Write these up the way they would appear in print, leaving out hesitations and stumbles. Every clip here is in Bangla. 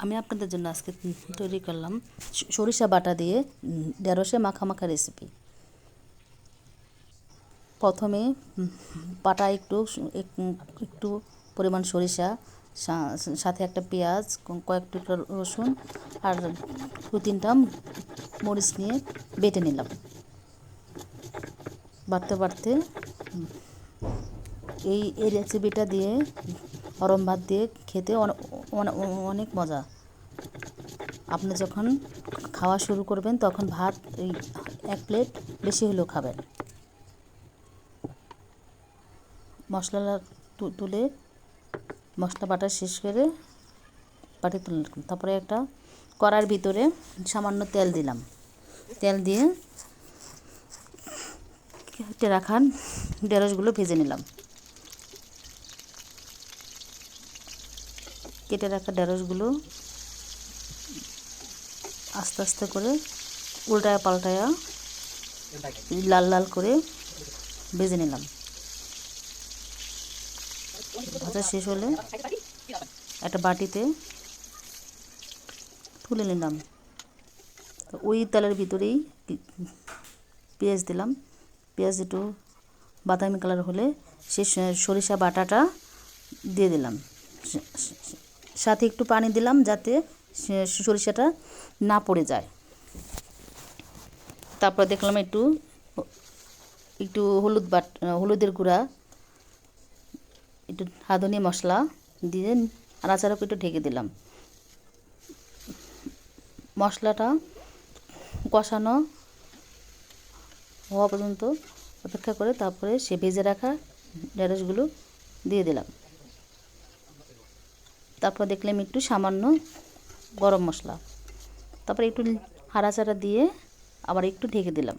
আমি আপনাদের জন্য আজকে তৈরি করলাম সরিষা বাটা দিয়ে ঢেঁড়সে মাখা মাখা রেসিপি। প্রথমে বাটা একটু পরিমাণ সরিষা, সাথে একটা পেঁয়াজ, কয়েক টুকরো রসুন আর 2-3টা মরিচ নিয়ে বেটে নিলাম। বাটতে বাটতে এই রেসিপিটা দিয়ে গরম ভাত দিয়ে খেতে অনেক মজা। আপনি যখন খাওয়া শুরু করবেন তখন ভাত এই 1 প্লেট বেশি হলেও খাবেন। মশলা তুলে মশলা বাটা শেষ করে বাটি তুলে রাখলাম। তারপরে একটা কড়াইয়ের ভিতরে সামান্য তেল দিলাম। তেল দিয়ে কেটে রাখা ঢেঁড়সগুলো ভেজে নিলাম। কেটে রাখা ঢেঁড়সগুলো আস্তে আস্তে করে উল্টায়া পাল্টায়া লাল লাল করে ভেজে নিলাম। ভাজা শেষ হলে একটা বাটিতে তুলে নিলাম। তো ওই তেলের ভিতরেই পেঁয়াজ দিলাম। পেঁয়াজ একটু বাদামি কালার হলে সে সরিষা বাটাটা দিয়ে দিলাম। সাথে একটু পানি দিলাম যাতে সরিষাটা না পড়ে যায়। তারপর দেখলাম একটু হলুদের গুঁড়া, একটু রাঁধুনি মশলা দিয়ে নাড়াচাড়া করে একটু ঢেকে দিলাম। মশলাটা কষানো হওয়া পর্যন্ত অপেক্ষা করে তারপরে সে ভেজে রাখা ঢেঁড়সগুলো দিয়ে দিলাম। তারপর দেখলাম একটু সামান্য গরম মশলা, তারপরে একটু নাড়াচাড়া দিয়ে আবার একটু ঢেকে দিলাম।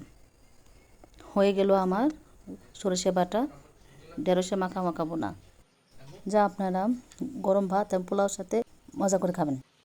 হয়ে গেল আমার সরষে বাটা ঢেঁড়সে মাখা মাখা বোনা, যা আপনারা গরম ভাত এবং পোলাওর সাথে মজা করে খাবেন।